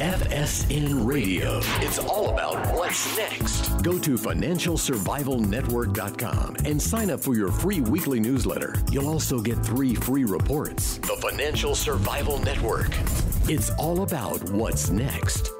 FSN Radio. It's all about what's next. Go to financialsurvivalnetwork.com and sign up for your free weekly newsletter. You'll also get 3 free reports. The Financial Survival Network. It's all about what's next.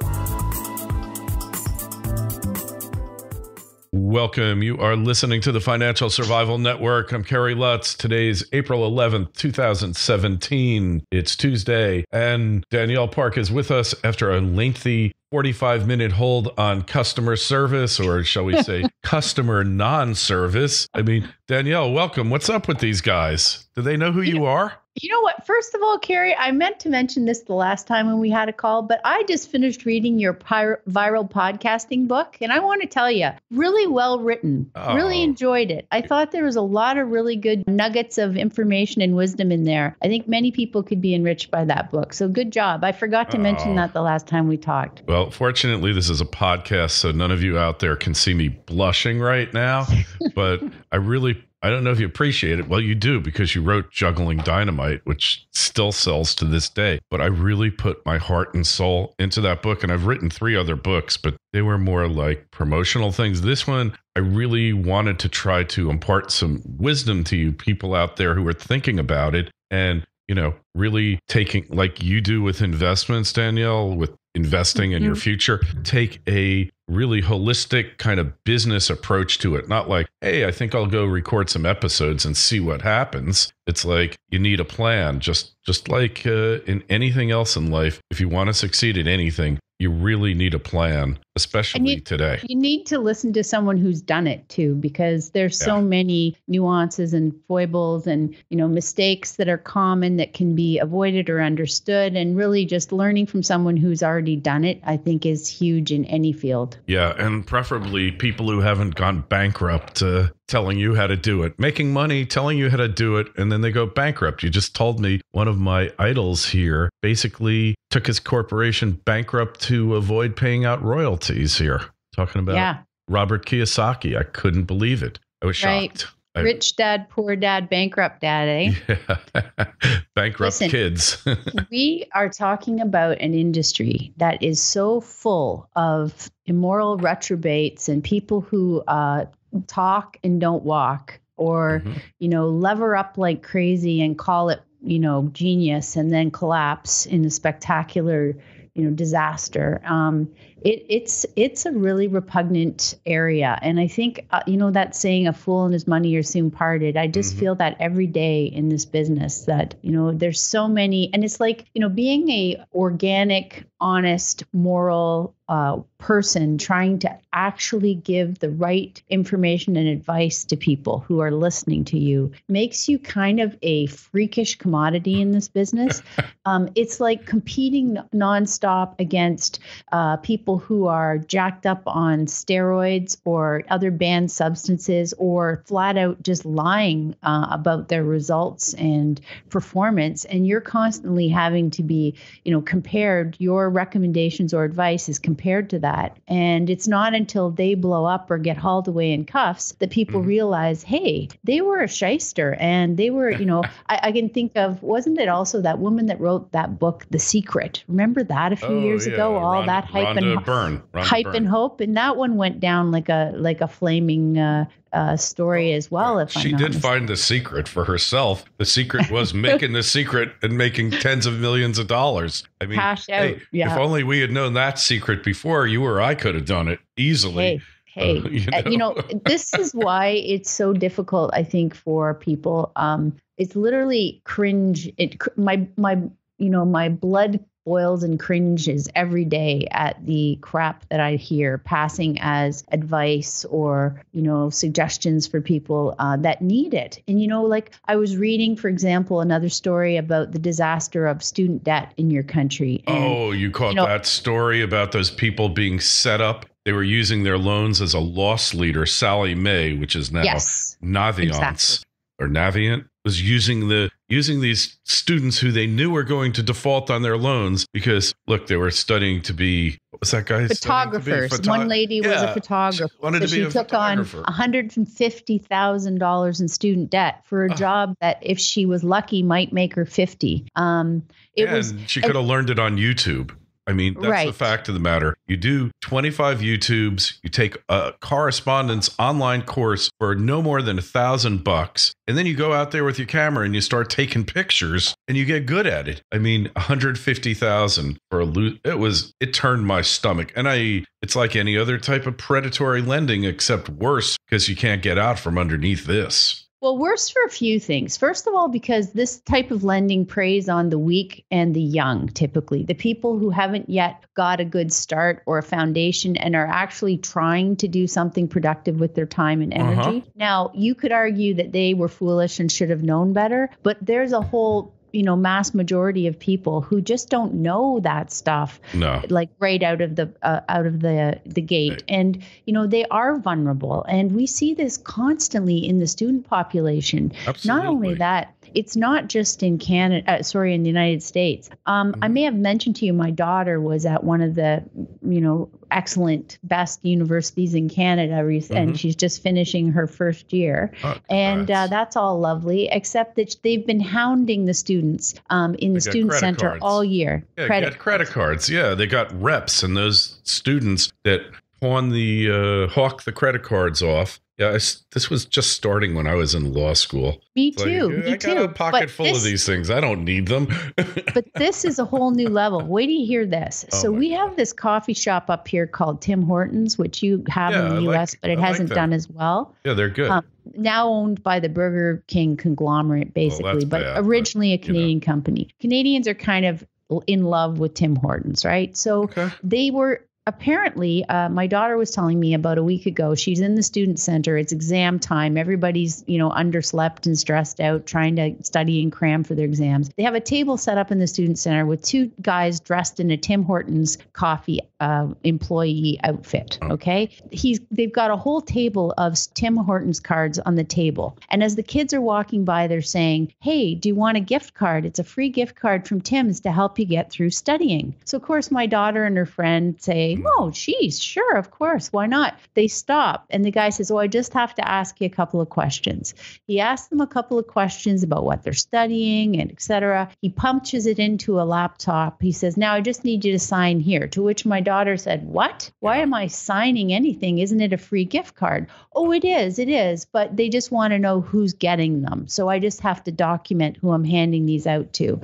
Welcome. You are listening to the Financial Survival Network. I'm Kerry Lutz. Today's April 11th, 2017. It's Tuesday, and Danielle Park is with us after a lengthy 45-minute hold on customer service, or shall we say customer non-service. I mean, Danielle, welcome. What's up with these guys? Do they know who you are? You know what? First of all, Kerry, I meant to mention this the last time when we had a call, but I just finished reading your viral podcasting book, and I want to tell you, really well written. Really enjoyed it. I thought there was a lot of really good nuggets of information and wisdom in there. I think many people could be enriched by that book. So good job. I forgot to mention that the last time we talked. Well, fortunately, this is a podcast, so none of you out there can see me blushing right now, but I don't know if you appreciate it. Well, you do, because you wrote Juggling Dynamite, which still sells to this day. But I really put my heart and soul into that book. And I've written 3 other books, but they were more like promotional things. This one, I really wanted to try to impart some wisdom to you people out there who are thinking about it. And, you know, really taking, like you do with investments, Danielle, with investing in your future, take a really holistic kind of business approach to it. Not like, hey, I think I'll go record some episodes and see what happens. It's like you need a plan, just like in anything else in life. If you want to succeed at anything, you really need a plan, especially today. You need to listen to someone who's done it too, because there's so many nuances and foibles and, you know, mistakes that are common that can be avoided or understood. And really just learning from someone who's already done it, I think, is huge in any field. Yeah. And preferably people who haven't gone bankrupt telling you how to do it, making money, telling you how to do it, and then they go bankrupt. You just told me one of my idols here basically took his corporation bankrupt to avoid paying out royalties here. Talking about Robert Kiyosaki. I couldn't believe it. I was shocked. Rich dad, poor dad, bankrupt dad, eh? Yeah. Bankrupt kids. We are talking about an industry that is so full of immoral retrobates and people who talk and don't walk, or, you know, lever up like crazy and call it, you know, genius, and then collapse in a spectacular, you know, disaster. It's a really repugnant area. And I think, you know, that saying, a fool and his money are soon parted. I just feel that every day in this business that, you know, there's so many, and it's like, you know, being a organic, honest, moral person trying to actually give the right information and advice to people who are listening to you makes you kind of a freakish commodity in this business. It's like competing nonstop against people who are jacked up on steroids or other banned substances, or flat out just lying about their results and performance. And you're constantly having to be, you know, compared, your recommendations or advice is compared to that. And it's not until they blow up or get hauled away in cuffs that people realize, hey, they were a shyster. And they were, you know, I can think of, wasn't it also that woman that wrote that book, The Secret? Remember that a few years ago? All that hype and hope. And that one went down like a flaming story as well. She did find the secret for herself. The secret was making the secret and making tens of millions of dollars. I mean, cash out. If only we had known that secret before, you or I could have done it easily. Hey, you know, this is why it's so difficult, I think, for people. It's literally cringe. My blood boils and cringes every day at the crap that I hear passing as advice or, you know, suggestions for people that need it. And, you know, like I was reading, for example, another story about the disaster of student debt in your country. And, you caught that story about those people being set up? They were using their loans as a loss leader, Sally Mae, which is now Navient or Navient, was using these students who they knew were going to default on their loans because, look, they were studying to be, what was that guy? Photographers. One lady was a photographer. She took on $150,000 in student debt for a job that, if she was lucky, might make her $50,000. She could have learned it on YouTube. I mean, that's the Right. fact of the matter. You do 25 YouTubes, you take a correspondence online course for no more than $1,000, and then you go out there with your camera and you start taking pictures and you get good at it. I mean, 150,000 for a loot. It turned my stomach. And it's like any other type of predatory lending, except worse because you can't get out from underneath this. Well, worse for a few things. First of all, because this type of lending preys on the weak and the young, typically, the people who haven't yet got a good start or a foundation and are actually trying to do something productive with their time and energy. Now, you could argue that they were foolish and should have known better, but there's a whole mass majority of people who just don't know that stuff, like right out of the gate. And, they are vulnerable. And we see this constantly in the student population. Absolutely. Not only that, it's not just in Canada, in the United States. I may have mentioned to you, my daughter was at one of the, excellent, best universities in Canada, and she's just finishing her first year. And that's all lovely, except that they've been hounding the students in the student center cards all year. Yeah, credit cards. Yeah, they got reps, and those students that pawn hawk the credit cards off. Yeah, this was just starting when I was in law school. Me too. I got a pocket full of these things. I don't need them. But this is a whole new level. Wait till you hear this. So we have this coffee shop up here called Tim Hortons, which you have in the U.S., but it hasn't done as well. Yeah, they're good. Now owned by the Burger King conglomerate, basically, but originally a Canadian company. Canadians are kind of in love with Tim Hortons, right? So they were... Apparently, my daughter was telling me about a week ago, she's in the student center. It's exam time. Everybody's, underslept and stressed out, trying to study and cram for their exams. They have a table set up in the student center with two guys dressed in a Tim Hortons coffee employee outfit. Okay. They've got a whole table of Tim Hortons cards on the table. And as the kids are walking by, they're saying, hey, do you want a gift card? It's a free gift card from Tim's to help you get through studying. So, of course, my daughter and her friend say, oh, geez, sure, of course. Why not? They stop. And the guy says, I just have to ask you a couple of questions. He asks them a couple of questions about what they're studying and et cetera. He punches it into a laptop. He says, now I just need you to sign here. To which my daughter said, what? Why am I signing anything? Isn't it a free gift card? Oh, it is. But they just want to know who's getting them. So I just have to document who I'm handing these out to.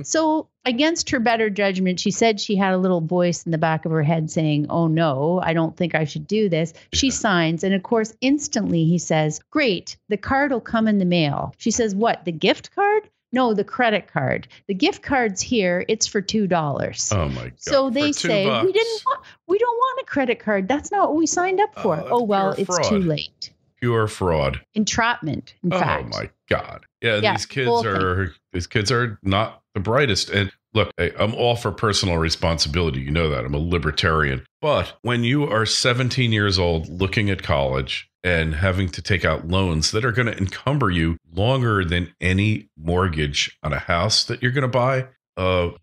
So against her better judgment, she said she had a little voice in the back of her head saying, oh, no, I don't think I should do this. She signs. And of course, instantly he says, great, the card will come in the mail. She says, what, the gift card? No, the credit card. The gift card's here. It's for $2. Oh my God. So they say, we don't want a credit card. That's not what we signed up for. It's too late. Pure fraud. Entrapment, in fact. Oh my God. Yeah, these kids are not the brightest. And look, I'm all for personal responsibility. You know that. I'm a libertarian. But when you are 17 years old looking at college and having to take out loans that are going to encumber you longer than any mortgage on a house that you're going to buy,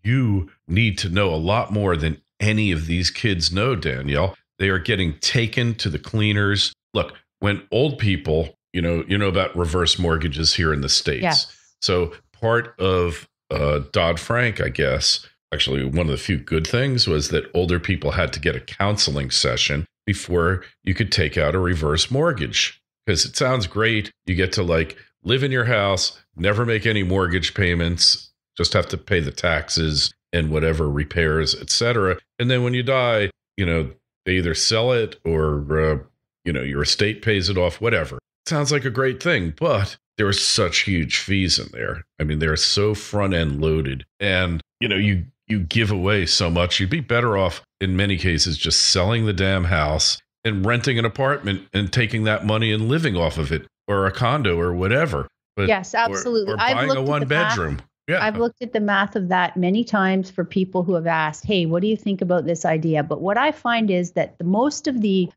you need to know a lot more than any of these kids know, Danielle. They are getting taken to the cleaners. Look, when old people, you know about reverse mortgages here in the States. Yeah. So part of Dodd-Frank, I guess, actually one of the few good things was that older people had to get a counseling session before you could take out a reverse mortgage. Because it sounds great. You get to live in your house, never make any mortgage payments, just have to pay the taxes and whatever repairs, etc. And then when you die, they either sell it or your estate pays it off, whatever. Sounds like a great thing, but there are such huge fees in there. I mean, they're so front end loaded, and you give away so much. You'd be better off in many cases just selling the damn house and renting an apartment and taking that money and living off of it, or a condo or whatever. But, yes, absolutely. Or buying a one bedroom. Yeah. I've looked at the math of that many times for people who have asked, hey, what do you think about this idea? But what I find is that most of the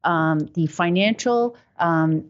financial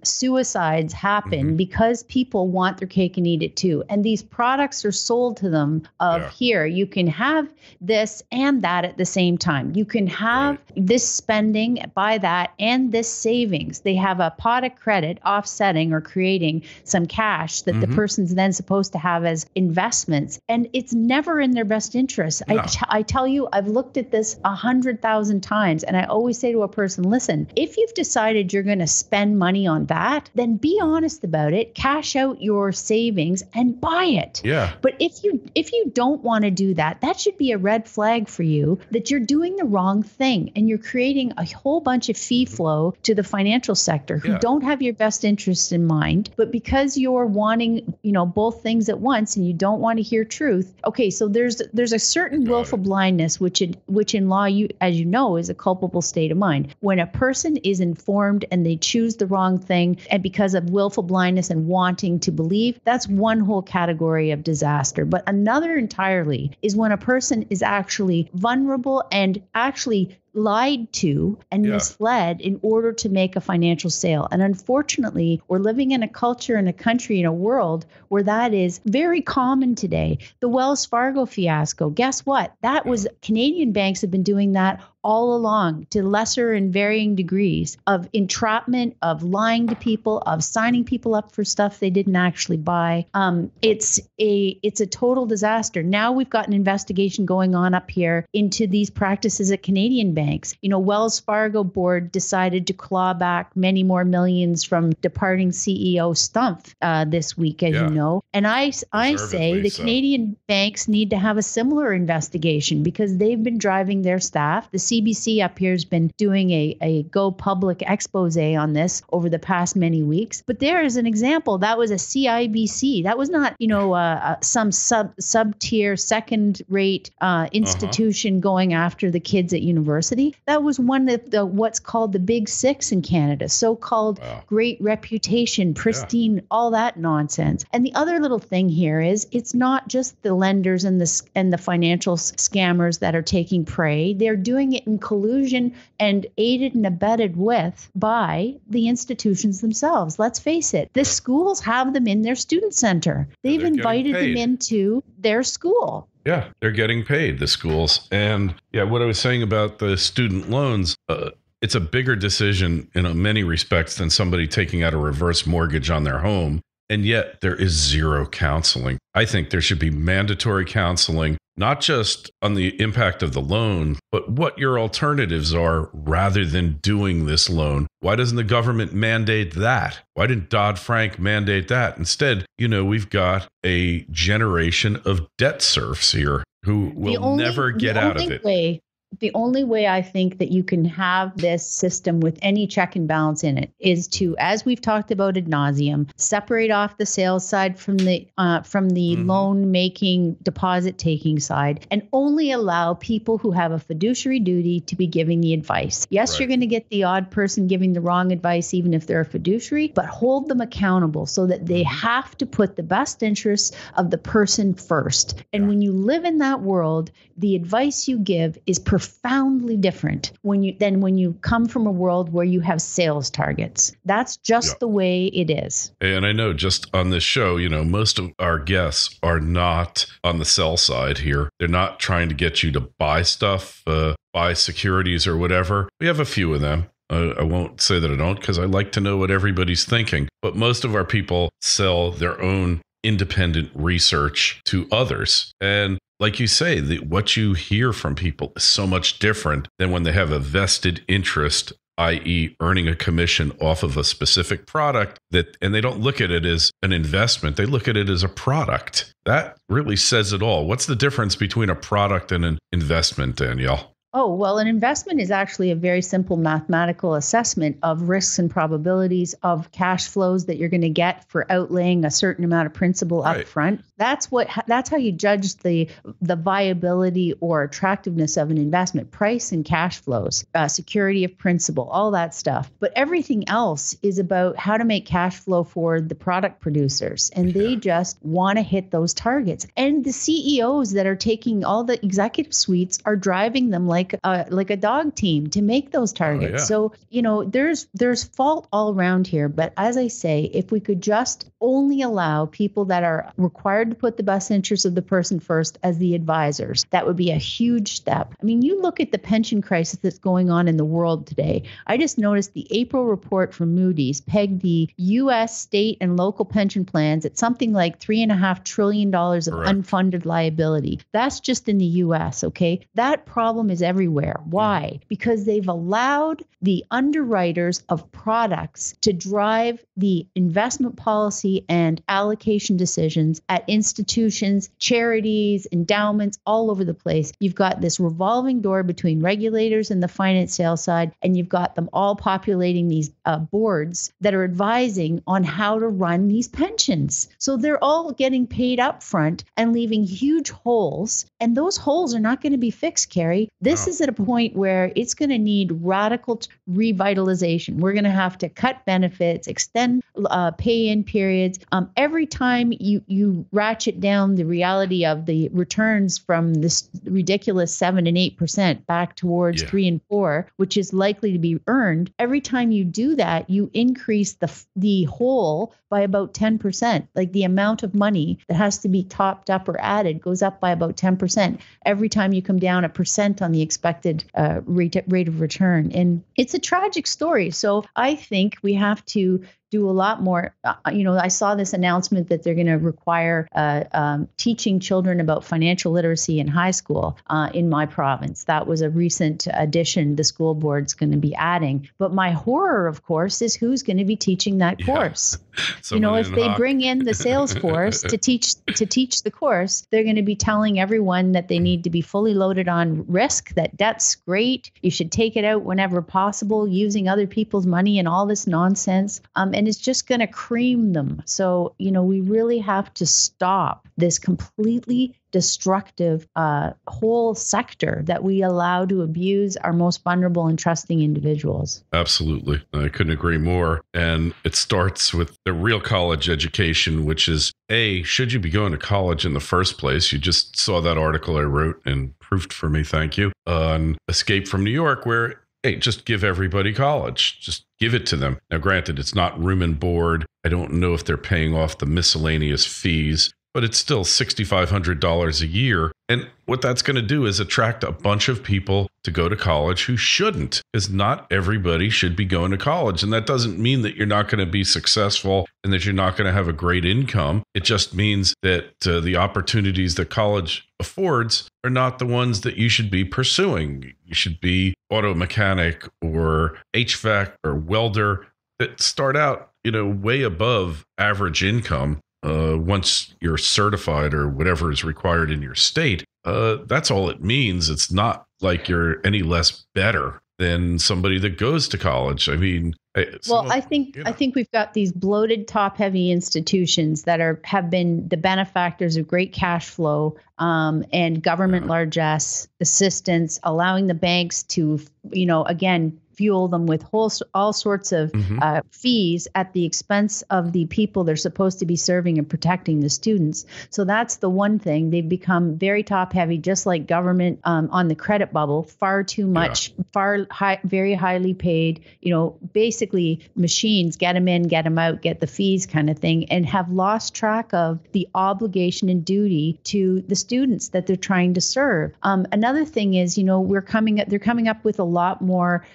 suicides happen because people want their cake and eat it too. And these products are sold to them of here, you can have this and that at the same time. You can have this spending, buy that, and this savings. They have a pot of credit offsetting or creating some cash that the person's then supposed to have as investments. And it's never in their best interest. No. I tell you, I've looked at this 100,000 times, and I always say to a person, listen, if you've decided you're going to spend money on that, then be honest about it, cash out your savings and buy it. Yeah. But if you don't want to do that, that should be a red flag for you that you're doing the wrong thing and you're creating a whole bunch of fee flow to the financial sector who don't have your best interests in mind. But because you're wanting, both things at once and you don't want to hear truth. Okay, so there's a certain willful blindness, which in law, as you know, is a culpable state of mind. When a person is informed and they choose the wrong thing, and because of willful blindness and wanting to believe, that's one whole category of disaster. But another entirely is when a person is actually vulnerable and actually lied to and misled in order to make a financial sale. And unfortunately, we're living in a culture, in a country, in a world where that is very common today. The Wells Fargo fiasco, guess what? That was, Canadian banks have been doing that all along to lesser and varying degrees of entrapment, of lying to people, of signing people up for stuff they didn't actually buy. It's a total disaster. Now we've got an investigation going on up here into these practices at Canadian banks. Wells Fargo board decided to claw back many more millions from departing CEO Stumpf this week, as you know. And I say the Canadian banks need to have a similar investigation because they've been driving their staff. The CBC up here has been doing a go public expose on this over the past many weeks. But there is an example. That was a CIBC. That was not, some sub-tier, second-rate institution going after the kids at university. That was one of the what's called the Big Six in Canada, so-called great reputation, pristine, all that nonsense. And the other little thing here is it's not just the lenders and the financial scammers that are taking prey. They're doing it in collusion and aided and abetted with by the institutions themselves. Let's face it, the schools have them in their student center. They've invited them into their school. Yeah, they're getting paid, the schools. And what I was saying about the student loans, it's a bigger decision in many respects than somebody taking out a reverse mortgage on their home. And yet there is zero counseling. I think there should be mandatory counseling, not just on the impact of the loan, but what your alternatives are rather than doing this loan. Why doesn't the government mandate that? Why didn't Dodd-Frank mandate that? Instead, we've got a generation of debt serfs here who will never get out of it. The only way I think that you can have this system with any check and balance in it is to, as we've talked about ad nauseum, separate off the sales side from the loan making, deposit taking side, and only allow people who have a fiduciary duty to be giving the advice. Yes, you're going to get the odd person giving the wrong advice, even if they're a fiduciary, but hold them accountable so that they have to put the best interests of the person first. And when you live in that world, the advice you give is profoundly different when you come from a world where you have sales targets. That's just the way it is. And I know just on this show, most of our guests are not on the sell side here. They're not trying to get you to buy stuff, buy securities or whatever. We have a few of them. I won't say that I don't because I like to know what everybody's thinking. But most of our people sell their own independent research to others. And like you say, what you hear from people is so much different than when they have a vested interest, i.e. earning a commission off of a specific product and they don't look at it as an investment. They look at it as a product. That really says it all. What's the difference between a product and an investment, Danielle? Oh, well, an investment is actually a very simple mathematical assessment of risks and probabilities of cash flows that you're going to get for outlaying a certain amount of principal up front. That's how you judge the viability or attractiveness of an investment: price and cash flows, security of principal, all that stuff. But everything else is about how to make cash flow for the product producers, and they just want to hit those targets. And the CEOs that are taking all the executive suites are driving them like a dog team to make those targets. So there's fault all around here. But as I say, if we could just only allow people that are required to put the best interests of the person first as the advisors, that would be a huge step. I mean, you look at the pension crisis that's going on in the world today. I just noticed the April report from Moody's pegged the U.S. state and local pension plans at something like $3.5 trillion of unfunded liability. That's just in the U.S., okay? That problem is everywhere. Why? Because they've allowed the underwriters of products to drive the investment policy and allocation decisions at institutions, charities, endowments, all over the place. You've got this revolving door between regulators and the finance sales side, and you've got them all populating these boards that are advising on how to run these pensions. So they're all getting paid up front and leaving huge holes, and those holes are not going to be fixed, Carrie. This is at a point where it's going to need radical revitalization. We're going to have to cut benefits, extend pay-in periods. Every time you ratchet down the reality of the returns from this ridiculous 7 and 8% back towards 3 and 4, which is likely to be earned, every time you do that, you increase the hole by about 10%. Like the amount of money that has to be topped up or added goes up by about 10% every time you come down 1% on the expected rate of return. And it's a tragic story. So I think we have to do a lot more. I saw this announcement that they're going to require teaching children about financial literacy in high school in my province. That was a recent addition the school board's going to be adding. But my horror, of course, is who's going to be teaching that course. If they bring in the sales force to teach the course, they're going to be telling everyone that they need to be fully loaded on risk, that debt's great, you should take it out whenever possible, using other people's money and all this nonsense. And it's just going to cream them. So, we really have to stop this completely destructive whole sector that we allow to abuse our most vulnerable and trusting individuals. Absolutely. I couldn't agree more. And it starts with the real college education, which is, should you be going to college in the first place? You just saw that article I wrote and proofed for me, thank you, on Escape from New York, where just give everybody college. Just give it to them. Now, granted, it's not room and board. I don't know if they're paying off the miscellaneous fees, but it's still $6,500 a year. And what that's going to do is attract a bunch of people to go to college who shouldn't, because not everybody should be going to college. And that doesn't mean that you're not going to be successful and that you're not going to have a great income. It just means that the opportunities that college affords are not the ones that you should be pursuing. You should be auto mechanic or HVAC or welder that start out, way above average income. Once you're certified or whatever is required in your state, that's all it means. It's not like you're any less better than somebody that goes to college. I mean, I think we've got these bloated, top-heavy institutions that have been the benefactors of great cash flow and government largesse assistance, allowing the banks to, again, fuel them with all sorts of fees at the expense of the people they're supposed to be serving and protecting, the students. So that's the one thing. They've become very top heavy, just like government on the credit bubble, far too much, very highly paid, basically machines, get them in, get them out, get the fees kind of thing, and have lost track of the obligation and duty to the students that they're trying to serve. Another thing is, they're coming up with a lot more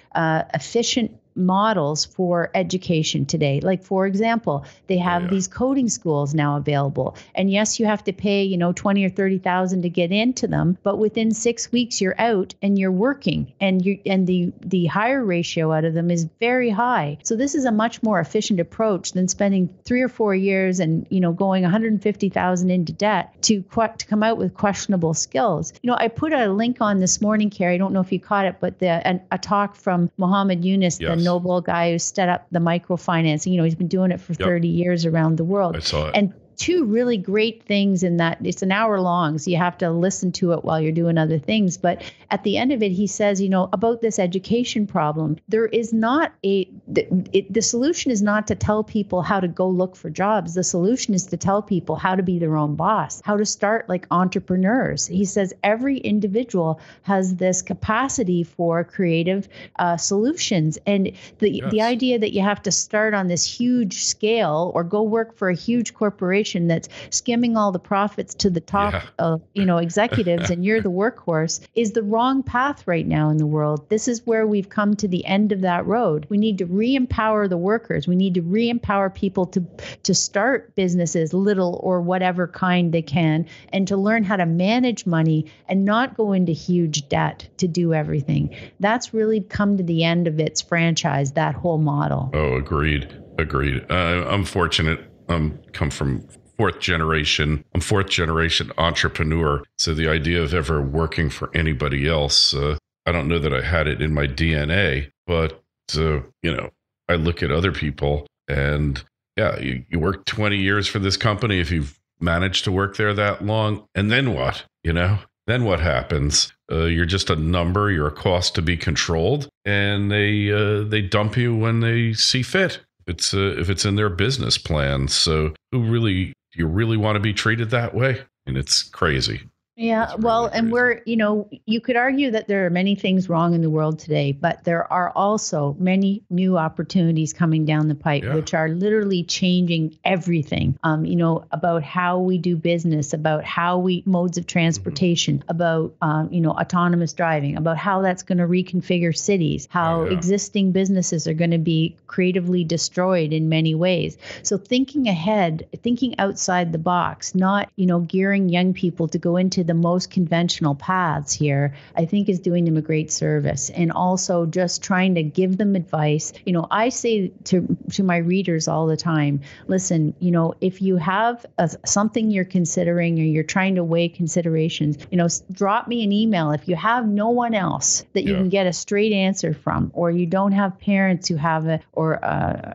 efficient models for education today. Like, for example, they have these coding schools now available. And yes, you have to pay, 20 or 30,000 to get into them, but within 6 weeks you're out and you're working, and the hire ratio out of them is very high. So this is a much more efficient approach than spending 3 or 4 years and, going 150,000 into debt to come out with questionable skills. I put a link on this morning, Carrie, I don't know if you caught it, but a talk from Mohammed Yunus, the Nobel guy who set up the microfinancing. He's been doing it for 30 years around the world. I saw it. And two really great things in that it's an hour long, so you have to listen to it while you're doing other things. But at the end of it, he says, about this education problem, there is not the solution is not to tell people how to go look for jobs. The solution is to tell people how to be their own boss, how to start like entrepreneurs. He says every individual has this capacity for creative solutions. And the idea that you have to start on this huge scale or go work for a huge corporation that's skimming all the profits to the top of, executives and you're the workhorse is the wrong path right now in the world. This is where we've come to the end of that road. We need to re-empower the workers. We need to re-empower people to start businesses, little or whatever kind they can, and to learn how to manage money and not go into huge debt to do everything. That's really come to the end of its franchise, that whole model. Oh, agreed. I'm fortunate. Come from fourth generation entrepreneur. So the idea of ever working for anybody else, I don't know that I had it in my DNA, but, I look at other people and you work 20 years for this company. If you've managed to work there that long, and then what, then what happens? You're just a number. You're a cost to be controlled, and they dump you when they see fit. If it's in their business plan. So do you really want to be treated that way? And it's crazy. Yeah, well, and you could argue that there are many things wrong in the world today, but there are also many new opportunities coming down the pipe, which are literally changing everything, about how we do business, about modes of transportation, about, autonomous driving, about how that's going to reconfigure cities, how existing businesses are going to be creatively destroyed in many ways. So thinking ahead, thinking outside the box, not, gearing young people to go into the most conventional paths here, I think is doing them a great service. And also just trying to give them advice. I say to my readers all the time, listen, if you have something you're considering or you're trying to weigh considerations, drop me an email. If you have no one else that you can get a straight answer from, or you don't have parents who have or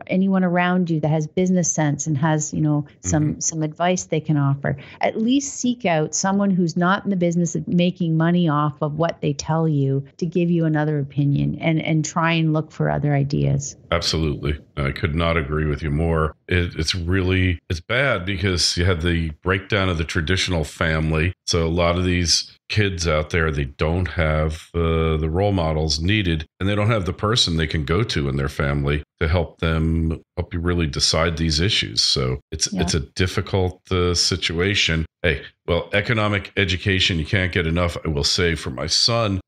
anyone around you that has business sense and has, some advice they can offer, at least seek out someone who's not in the business of making money off of what they tell you to give you another opinion and try and look for other ideas. Absolutely. I could not agree with you more. It's bad because you had the breakdown of the traditional family. So a lot of these kids out there, they don't have the role models needed, and they don't have the person they can go to in their family to help you really decide these issues. So it's a difficult situation. Hey, well, economic education, you can't get enough. I will say for my son,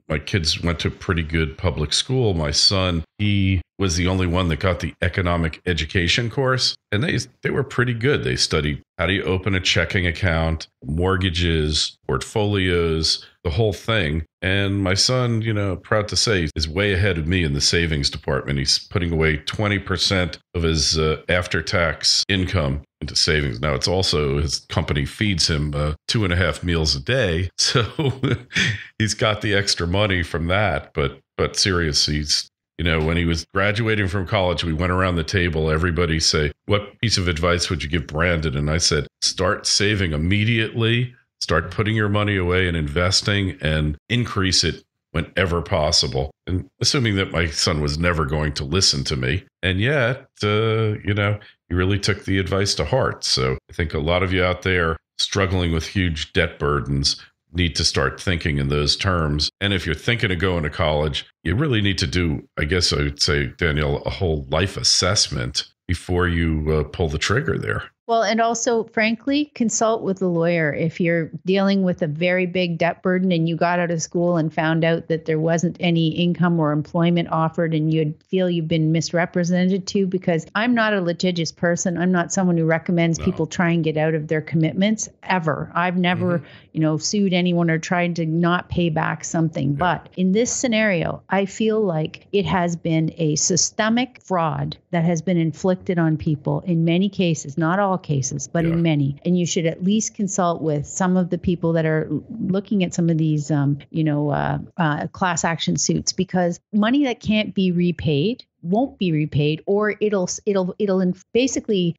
my kids went to pretty good public school. My son, he was the only one that got the economic education course, and they were pretty good. They studied how do you open a checking account, mortgages, portfolios, the whole thing. And my son, proud to say, is way ahead of me in the savings department. He's putting away 20% of his after-tax income into savings. Now, it's also his company feeds him 2.5 meals a day. So he's got the extra money from that. But seriously, when he was graduating from college, we went around the table. Everybody say, what piece of advice would you give Brandon? And I said, start saving immediately. Start putting your money away and investing, and increase it whenever possible. And assuming that my son was never going to listen to me. And yet, he really took the advice to heart. So I think a lot of you out there struggling with huge debt burdens need to start thinking in those terms. And if you're thinking of going to college, you really need to do, I guess I would say, Danielle, a whole life assessment before you pull the trigger there. Well, and also, frankly, consult with a lawyer. If you're dealing with a very big debt burden and you got out of school and found out that there wasn't any income or employment offered and you'd feel you've been misrepresented to, because I'm not a litigious person. I'm not someone who recommends people try and get out of their commitments ever. I've never, sued anyone or tried to not pay back something. Yeah. But in this scenario, I feel like it has been a systemic fraud that has been inflicted on people in many cases, not all cases, but in many. And you should at least consult with some of the people that are looking at some of these, class action suits, because money that can't be repaid won't be repaid, or it'll basically,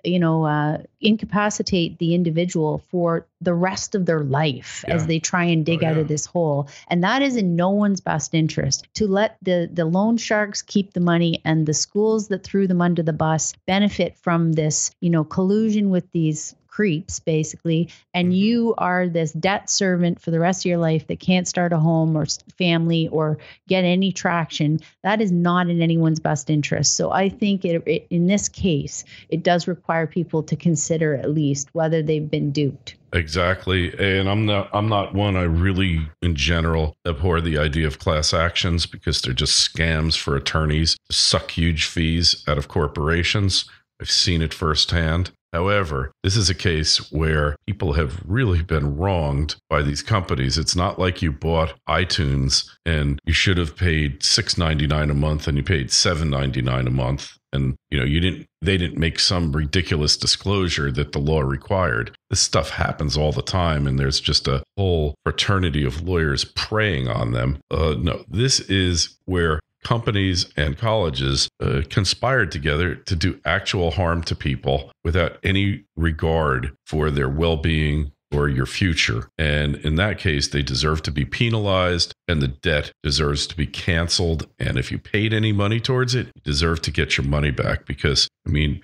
incapacitate the individual for the rest of their life as they try and dig out of this hole. And that is in no one's best interest, to let the loan sharks keep the money and the schools that threw them under the bus benefit from this, collusion with these creeps, basically, and you are this debt servant for the rest of your life that can't start a home or family or get any traction. That is not in anyone's best interest. So I think in this case, it does require people to consider at least whether they've been duped. Exactly. And I'm not one. I really, in general, abhor the idea of class actions because they're just scams for attorneys to suck huge fees out of corporations. I've seen it firsthand. However, this is a case where people have really been wronged by these companies. It's not like you bought iTunes and you should have paid $6.99 a month and you paid $7.99 a month. And they didn't make some ridiculous disclosure that the law required. This stuff happens all the time, and there's just a whole fraternity of lawyers preying on them. No, this is where companies and colleges conspired together to do actual harm to people without any regard for their well-being or your future. And in that case, they deserve to be penalized, and the debt deserves to be canceled. And if you paid any money towards it, you deserve to get your money back, because,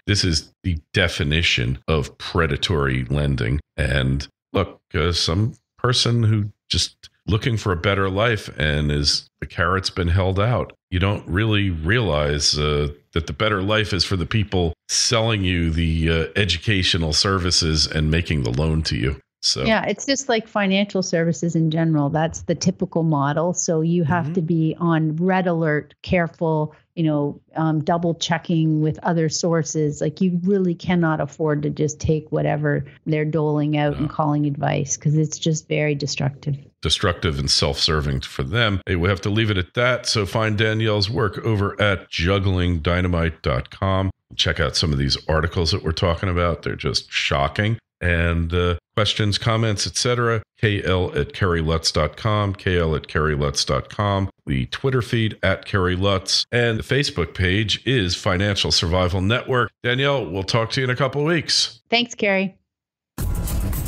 this is the definition of predatory lending. And look, some person who just looking for a better life and the carrot's been held out, you don't really realize that the better life is for the people selling you the educational services and making the loan to you. So yeah, it's just like financial services in general. That's the typical model. So you have to be on red alert, careful, double checking with other sources. Like, you really cannot afford to just take whatever they're doling out and calling advice, because it's just very destructive and self-serving for them. Hey, we have to leave it at that. So find Danielle's work over at jugglingdynamite.com. Check out some of these articles that we're talking about. They're just shocking. And questions, comments, etc., kl@kerrylutz.com, kl@kerrylutz.com, the Twitter feed @KerryLutz, and the Facebook page is Financial Survival Network. Danielle, we'll talk to you in a couple of weeks. Thanks, Kerry.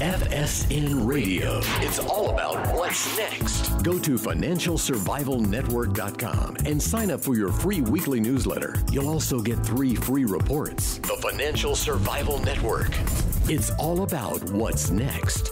FSN Radio. It's all about what's next. Go to financialsurvivalnetwork.com and sign up for your free weekly newsletter. You'll also get 3 free reports. The Financial Survival Network. It's all about what's next.